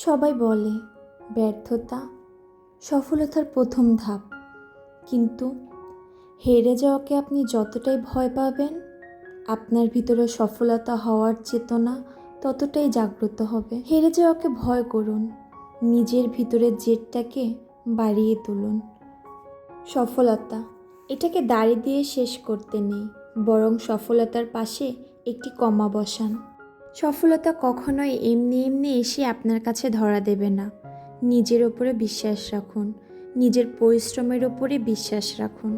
সবাই বলে ব্যর্থতা সফলতার প্রথম ধাপ, কিন্তু হেরে যাওয়াকে আপনি যতটাই ভয় পাবেন, আপনার ভিতরে সফলতা হওয়ার চেতনা ততটাই জাগ্রত হবে। হেরে যাওয়াকে ভয় করুন, নিজের ভিতরের জেদটাকে বাড়িয়ে তুলুন। সফলতা এটাকে দাড়ি দিয়ে শেষ করতে নেই, বরং সফলতার পাশে একটি কমা বসান। সফলতা কখনোই এমনি এমনি এসে আপনার কাছে ধরা দেবে না। নিজের ওপরে বিশ্বাস রাখুন, নিজের পরিশ্রমের ওপরে বিশ্বাস রাখুন।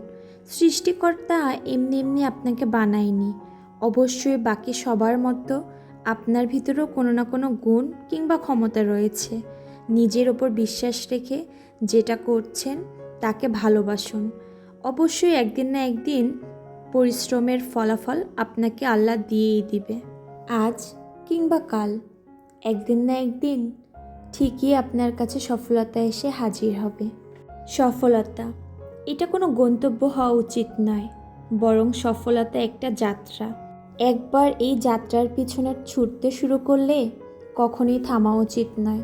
সৃষ্টিকর্তা এমনি এমনি আপনাকে বানায়নি। অবশ্যই বাকি সবার মতো আপনার ভিতরেও কোনো না কোনো গুণ কিংবা ক্ষমতা রয়েছে। নিজের ওপর বিশ্বাস রেখে যেটা করছেন তাকে ভালোবাসুন। অবশ্যই একদিন না একদিন পরিশ্রমের ফলাফল আপনাকে আল্লাহ দিয়েই দিবে। আজ কিংবা কাল, একদিন না একদিন ঠিকই আপনার কাছে সফলতা এসে হাজির হবে। সফলতা এটা কোনো গন্তব্য হওয়া উচিত নয়, বরং সফলতা একটা যাত্রা। একবার এই যাত্রার পিছনে ছুটতে শুরু করলে কখনোই থামা উচিত নয়।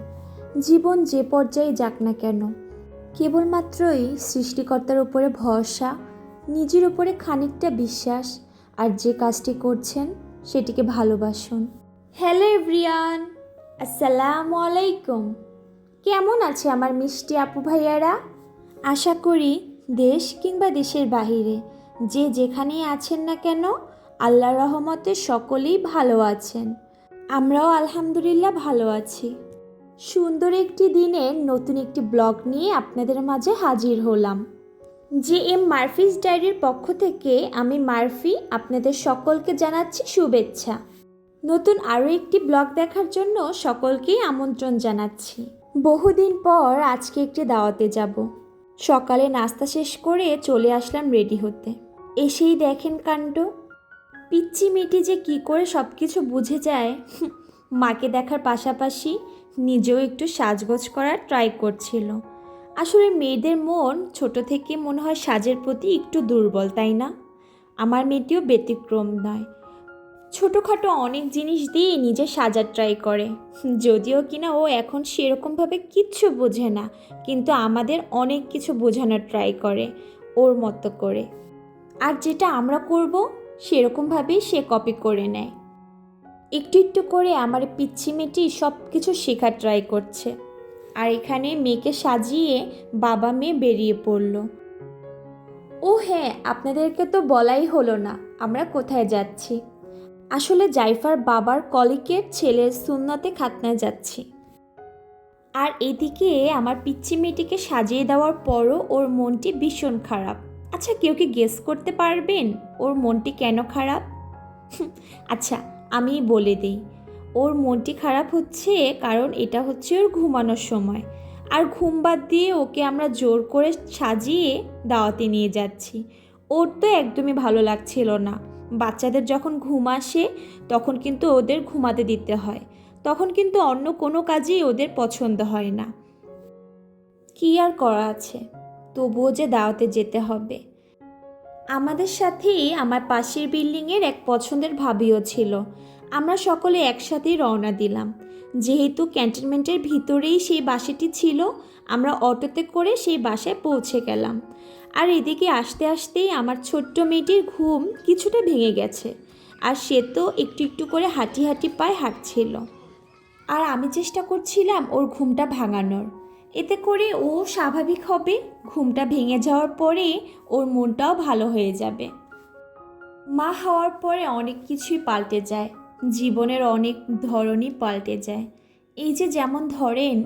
জীবন যে পর্যায়ে যাক না কেন, কেবলমাত্রই সৃষ্টিকর্তার উপরে ভরসা, নিজের উপরে খানিকটা বিশ্বাস, আর যে কাজটি করছেন সেটিকে ভালোবাসুন। হ্যালো এভরিওয়ান, আসসালামু আলাইকুম। কেমন আছে আমার মিষ্টি আপু ভাইয়ারা? আশা করি দেশ কিংবা দেশের বাহিরে যে যেখানেই আছেন না কেন, আল্লাহর রহমতে সকলেই ভালো আছেন। আমরাও আলহামদুলিল্লাহ ভালো আছি। সুন্দর একটি দিনের নতুন একটি ব্লগ নিয়ে আপনাদের মাঝে হাজির হলাম। JM মারফিস ডায়েরির পক্ষ থেকে আমি মারফি আপনাদের সকলকে জানাচ্ছি শুভেচ্ছা। নতুন আরও একটি ব্লগ দেখার জন্য সকলকেই আমন্ত্রণ জানাচ্ছি। বহুদিন পর আজকে একটি দাওয়াতে যাব। সকালে নাস্তা শেষ করে চলে আসলাম রেডি হতে। এসেই দেখেন কাণ্ড, পিচ্চি মেয়েটি যে কি করে সব কিছু বুঝে যায়। মাকে দেখার পাশাপাশি নিজেও একটু সাজগোজ করার ট্রাই করছিল। আসলে মেয়েদের মন ছোট থেকে মনে হয় সাজের প্রতি একটু দুর্বল, তাই না? আমার মেয়েটিও ব্যতিক্রম নয়। ছোটোখাটো অনেক জিনিস দিয়ে নিজে সাজার ট্রাই করে, যদিও কিনা ও এখন সেরকমভাবে কিচ্ছু বোঝে না, কিন্তু আমাদের অনেক কিছু বোঝানোর ট্রাই করে ওর মতো করে। আর যেটা আমরা করব সেরকমভাবেই সে কপি করে নেয়। একটু একটু করে আমার পিচ্ছি মেয়েটি সব কিছু শেখার ট্রাই করছে। আর এখানে মেয়েকে সাজিয়ে বাবা মেয়ে বেরিয়ে পড়ল। ও হ্যাঁ, আপনাদেরকে তো বলাই হলো না আমরা কোথায় যাচ্ছি। আসলে জাইফার বাবার কলিগের ছেলের সুন্নতে খাতনায় যাচ্ছি। আর এদিকে আমার পিচ্চি মেয়েটিকে সাজিয়ে দেওয়ার পরও ওর মনটি ভীষণ খারাপ। আচ্ছা, কেউ কি গেস করতে পারবেন ওর মনটি কেন খারাপ? আচ্ছা, আমি বলে দিই। ওর মনটি খারাপ হচ্ছে কারণ এটা হচ্ছে ওর ঘুমানোর সময়, আর ঘুম বাদ দিয়ে ওকে আমরা জোর করে সাজিয়ে দাওয়াতে নিয়ে যাচ্ছি। ওর তো একদমই ভালো লাগছিল না। বাচ্চাদের যখন ঘুম আসে তখন কিন্তু ওদের ঘুমাতে দিতে হয়, তখন কিন্তু অন্য কোনো কাজেই ওদের পছন্দ হয় না। কী আর করা আছে, তবুও যে দাওয়াতে যেতে হবে। আমাদের সাথেই আমার পাশের বিল্ডিংয়ের এক পছন্দের ভাবিও ছিল। আমরা সকলে একসাথেই রওনা দিলাম। যেহেতু ক্যান্টনমেন্টের ভিতরেই সেই বাসাটি ছিল, আমরা অটোতে করে সেই বাসায় পৌঁছে গেলাম। আর এদিকে আসতে আসতেই আমার ছোট্ট মেয়েটির ঘুম কিছুটা ভেঙে গেছে, আর সে তো একটু একটু করে হাঁটি হাঁটি পায়ে হাঁটছিল। আর আমি চেষ্টা করছিলাম ওর ঘুমটা ভাঙানোর, এতে করে ও স্বাভাবিক হবে। ঘুমটা ভেঙে যাওয়ার পরে ওর মনটাও ভালো হয়ে যাবে। মা হওয়ার পরে অনেক কিছুই পাল্টে যায়, জীবনের অনেক ধরনই পাল্টে যায়। এই যে যেমন ধরেন,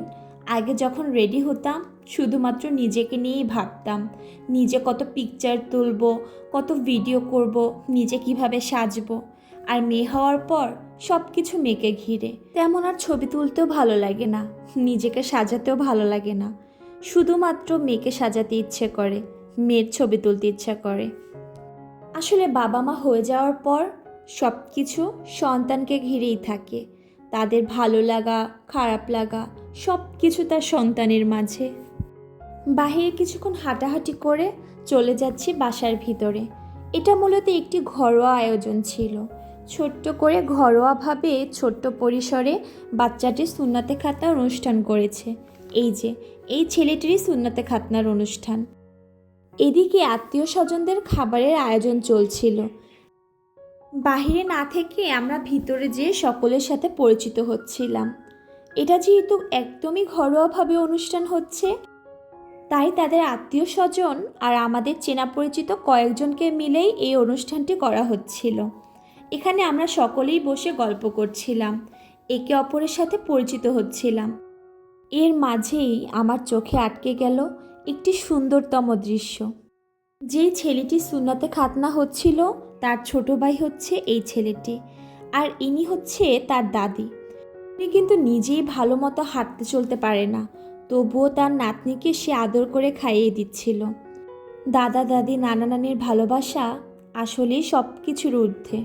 আগে যখন রেডি হতাম শুধুমাত্র নিজেকে নিয়েই ভাবতাম, নিজে কত পিকচার তুলব, কত ভিডিও করব, নিজে কিভাবে সাজবো। আর মেয়ে হওয়ার পর সব কিছু মেয়েকে ঘিরে, তেমন আর ছবি তুলতেও ভালো লাগে না, নিজেকে সাজাতেও ভালো লাগে না। শুধুমাত্র মেয়েকে সাজাতে ইচ্ছে করে, মেয়ের ছবি তুলতে ইচ্ছা করে। আসলে বাবা মা হয়ে যাওয়ার পর সব কিছু সন্তানকে ঘিরেই থাকে। তাদের ভালো লাগা, খারাপ লাগা সব কিছু তার সন্তানের মাঝে। বাহিরে কিছুক্ষণ হাঁটাহাঁটি করে চলে যাচ্ছি বাসার ভিতরে। এটা মূলত একটি ঘরোয়া আয়োজন ছিল। ছোট্ট করে ঘরোয়াভাবে ছোট্ট পরিসরে বাচ্চাটির সুন্নাতে খাতনা অনুষ্ঠান করেছে। এই ছেলেটিরই সুন্নাতে খাতনার অনুষ্ঠান। এদিকে আত্মীয় স্বজনদের খাবারের আয়োজন চলছিল। বাহিরে না থেকে আমরা ভিতরে যেয়ে সকলের সাথে পরিচিত হচ্ছিলাম। এটা যেহেতু একদমই ঘরোয়াভাবে অনুষ্ঠান হচ্ছে, তাই তাদের আত্মীয় স্বজন আর আমাদের চেনা পরিচিত কয়েকজনকে মিলেই এই অনুষ্ঠানটি করা হচ্ছিল। এখানে আমরা সকলেই বসে গল্প করছিলাম, একে অপরের সাথে পরিচিত হচ্ছিলাম। এর মাঝেই আমার চোখে আটকে গেল একটি সুন্দরতম দৃশ্য। যেই ছেলেটি সুন্নাতে খাতনা হচ্ছিল তার ছোট ভাই হচ্ছে এই ছেলেটি, আর ইনি হচ্ছে তার দাদি। উনি কিন্তু নিজেই ভালো মতো হাঁটতে চলতে পারে না, তবুও তার নাতনিকে সে আদর করে খাইয়ে দিচ্ছিল। দাদা দাদি নানা নানির ভালোবাসা আসলেই সব কিছুর ঊর্ধ্বে।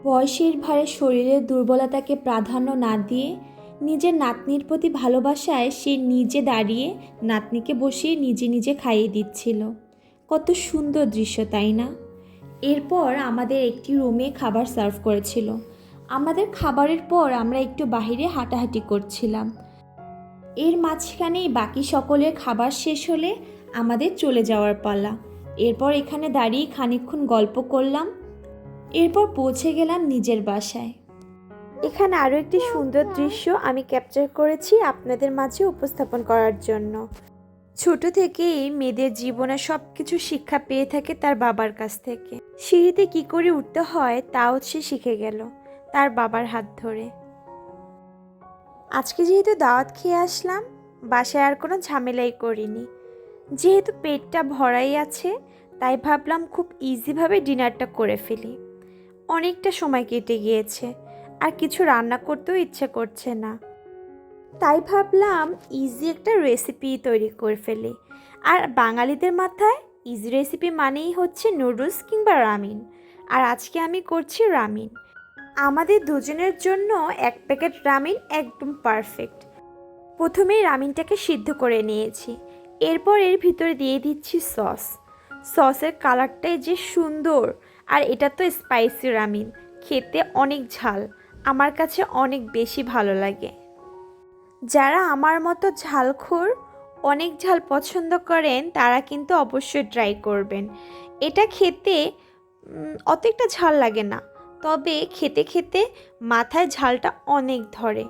বয়সের ভারে শরীরের দুর্বলতাকে প্রাধান্য না দিয়ে নিজের নাতনির প্রতি ভালোবাসায় সে নিজে দাঁড়িয়ে নাতনিকে বসিয়ে নিজে নিজে খাইয়ে দিচ্ছিল। কত সুন্দর দৃশ্য, তাই না? এরপর আমাদের একটি রুমে খাবার সার্ভ করেছিল। আমাদের খাবারের পর আমরা একটু বাইরে হাঁটাহাঁটি করছিলাম। এর মাঝখানেই বাকি সকলের খাবার শেষ হলে আমাদের চলে যাওয়ার পালা। এরপর এখানে দাঁড়িয়ে খানিকক্ষণ গল্প করলাম। এরপর পৌঁছে গেলাম নিজের বাসায়। এখানে আরও একটি সুন্দর দৃশ্য আমি ক্যাপচার করেছি আপনাদের মাঝে উপস্থাপন করার জন্য। ছোট থেকেই মেয়েদের জীবনে সব কিছু শিক্ষা পেয়ে থাকে তার বাবার কাছ থেকে। সিঁড়িতে কি করে উঠতে হয় তাও সে শিখে গেল তার বাবার হাত ধরে। আজকে যেহেতু দাওয়াত খেয়ে আসলাম, বাসায় আর কোনো ঝামেলাই করিনি। যেহেতু পেটটা ভরাই আছে, তাই ভাবলাম খুব ইজিভাবে ডিনারটা করে ফেলি। অনেকটা সময় কেটে গিয়েছে, আর কিছু রান্না করতেও ইচ্ছে করছে না, তাই ভাবলাম ইজি একটা রেসিপি তৈরি করে ফেলি। আর বাঙালিদের মাথায় ইজি রেসিপি মানেই হচ্ছে নুডলস কিংবা রামিন, আর আজকে আমি করছি রামিন। আমাদের দুজনের জন্য 1 প্যাকেট রামিন একদম পারফেক্ট। প্রথমেই রামিনটাকে সিদ্ধ করে নিয়েছি। এরপর এর ভিতরে দিয়ে দিচ্ছি সসের কালারটাই যে সুন্দর। আর এটা তো স্পাইসি রামিন, খেতে অনেক ঝাল, আমার কাছে অনেক বেশি ভালো লাগে। যারা আমার মতো ঝালখোর, অনেক ঝাল পছন্দ করেন, তারা কিন্তু অবশ্যই ট্রাই করবেন। এটা খেতে অত একটা ঝাল লাগে না, তবে খেতে খেতে মাথায় ঝালটা অনেক ধরে।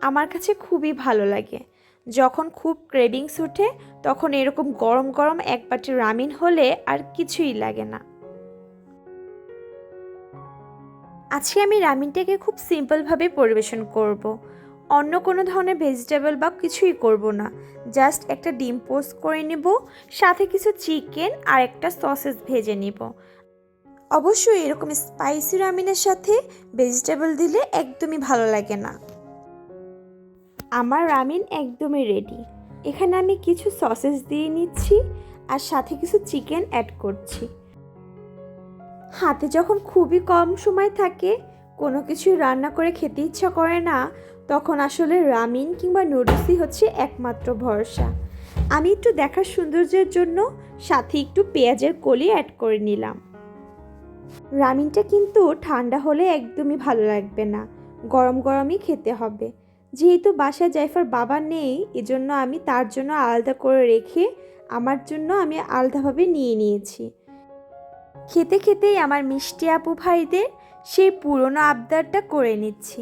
আমার কাছে খুবই ভালো লাগে। যখন খুব ক্রেভিংস ওঠে তখন এরকম গরম গরম 1 বাটি রামিন হলে আর কিছুই লাগে না। আজকে আমি রামিনটাকে খুব সিম্পলভাবে পরিবেশন করব। অন্য কোনো ধরনের ভেজিটেবল বা কিছুই করব না, জাস্ট একটা ডিম পোস্ট করে নেব, সাথে কিছু চিকেন আর একটা সসেস ভেজে নেব। অবশ্যই এরকম স্পাইসি রামিনের সাথে ভেজিটেবল দিলে একদমই ভালো লাগে না। আমার রামিন একদমই রেডি। এখানে আমি কিছু সসেস দিয়ে নিচ্ছি আর সাথে কিছু চিকেন অ্যাড করছি। হাতে যখন খুবই কম সময় থাকে, কোনো কিছু রান্না করে খেতে ইচ্ছা করে না, তখন আসলে রামিন কিংবা নুডলসই হচ্ছে একমাত্র ভরসা। আমি একটু দেখার সৌন্দর্যের জন্য সাথে একটু পেঁয়াজের কলি অ্যাড করে নিলাম। রামিনটা কিন্তু ঠান্ডা হলে একদমই ভালো লাগবে না, গরম গরমই খেতে হবে। যেহেতু বাসায় জাইফার বাবা নেই, এজন্য আমি তার জন্য আলাদা করে রেখে আমার জন্য আমি আলাদাভাবে নিয়ে নিয়েছি। খেতে খেতেই আমার মিষ্টি আপু ভাইদের সেই পুরনো আবদারটা করে নিচ্ছি।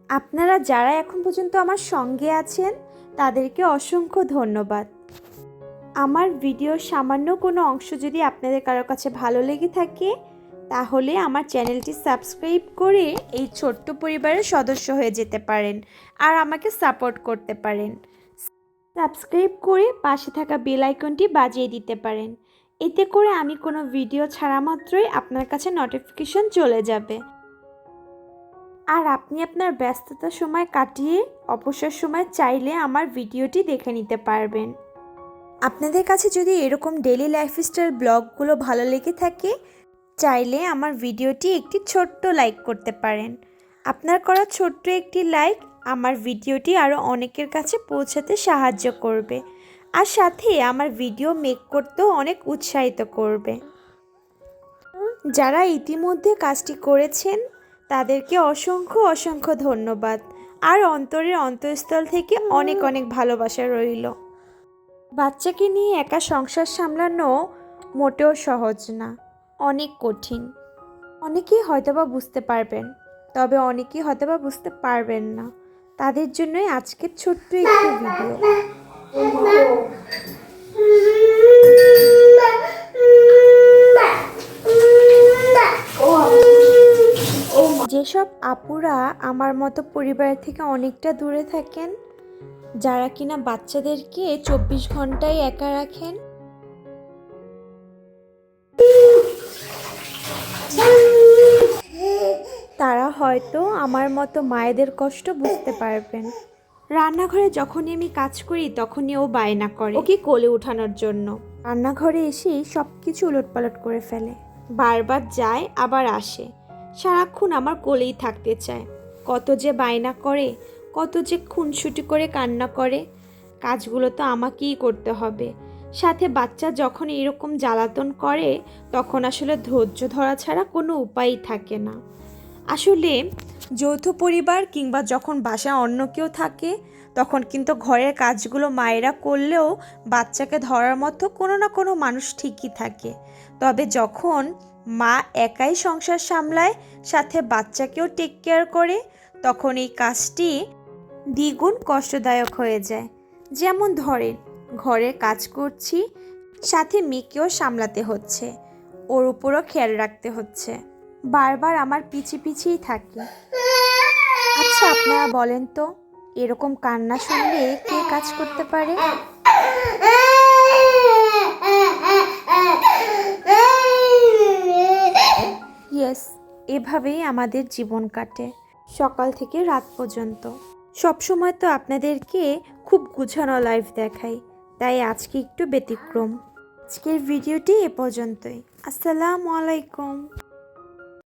আপনারা যারা এখন পর্যন্ত আমার সঙ্গে আছেন তাদেরকে অসংখ্য ধন্যবাদ। আমার ভিডিওর সামান্য কোনো অংশ যদি আপনাদের কারো কাছে ভালো লেগে থাকে, তাহলে আমার চ্যানেলটি সাবস্ক্রাইব করে এই ছোট্ট পরিবারের সদস্য হয়ে যেতে পারেন আর আমাকে সাপোর্ট করতে পারেন। সাবস্ক্রাইব করে পাশে থাকা বেল আইকনটি বাজিয়ে দিতে পারেন। এতে করে আমি কোনো ভিডিও ছাড়া মাত্রই আপনার কাছে নোটিফিকেশন চলে যাবে, আর আপনি আপনার ব্যস্ততার সময় কাটিয়ে অবসর সময় চাইলে আমার ভিডিওটি দেখে নিতে পারবেন। আপনাদের কাছে যদি এরকম ডেইলি লাইফস্টাইল ব্লগগুলো ভালো লেগে থাকে, চাইলে আমার ভিডিওটি একটি ছোট্ট লাইক করতে পারেন। আপনার করা ছোট্ট একটি লাইক আমার ভিডিওটি আরও অনেকের কাছে পৌঁছাতে সাহায্য করবে, আর সাথে আমার ভিডিও মেক করতেও অনেক উৎসাহিত করবে। যারা ইতিমধ্যে কাজটি করেছেন তাদেরকে অসংখ্য অসংখ্য ধন্যবাদ আর অন্তরের অন্তঃস্থল থেকে অনেক অনেক ভালোবাসা রইল। বাচ্চাকে নিয়ে একা সংসার সামলানো মোটেও সহজ না, অনেক কঠিন। অনেকেই হয়তোবা বুঝতে পারবেন, তবে অনেকেই হয়তোবা বুঝতে পারবেন না। তাদের জন্যই আজকের ছোট্ট একটি ভিডিও। যেসব আপুরা আমার মতো পরিবার থেকে অনেকটা দূরে থাকেন, যারা কিনা বাচ্চাদেরকে 24 ঘন্টায় একা রাখেন, তারা হয়তো আমার মতো মায়েদের কষ্ট বুঝতে পারবেন। রান্নাঘরে যখনই আমি কাজ করি তখনই ও বায়না করে ওকে কোলে ওঠানোর জন্য। রান্নাঘরে এসেই সব কিছু উলটপালট করে ফেলে, বারবার যায় আবার আসে, সারাক্ষণ আমার কোলেই থাকতে চায়। কত যে বায়না করে, কত যে খুনসুটি করে কান্না করে। কাজগুলো তো আমাকেই করতে হবে। সাথে বাচ্চা যখন এরকম জ্বালাতন করে তখন আসলে ধৈর্য ধরা ছাড়া কোনো উপায়ই থাকে না। আসলে যৌথ পরিবার কিংবা যখন বাসায় অন্য কেউ থাকে তখন কিন্তু ঘরের কাজগুলো মায়েরা করলেও বাচ্চাকে ধরার মতো কোনো না কোনো মানুষ ঠিকই থাকে। তবে যখন মা একাই সংসার সামলায়, সাথে বাচ্চাকেও টেক কেয়ার করে, তখন এই কাজটি দ্বিগুণ কষ্টদায়ক হয়ে যায়। যেমন ধরেন, ঘরের কাজ করছি, সাথে মেয়েকেও সামলাতে হচ্ছে, ওর উপরও খেয়াল রাখতে হচ্ছে, বারবার আমার পিছিয়েই থাকি। আচ্ছা আপনারা বলেন তো, এরকম কান্না শুনলে কে কাজ করতে পারে? ইয়েস, এভাবেই আমাদের জীবন কাটে, সকাল থেকে রাত পর্যন্ত। সবসময় তো আপনাদেরকে খুব গুছানো লাইফ দেখাই, তাই আজকে একটু ব্যতিক্রম। আজকের ভিডিওটি এ পর্যন্তই। আসসালামু আলাইকুম।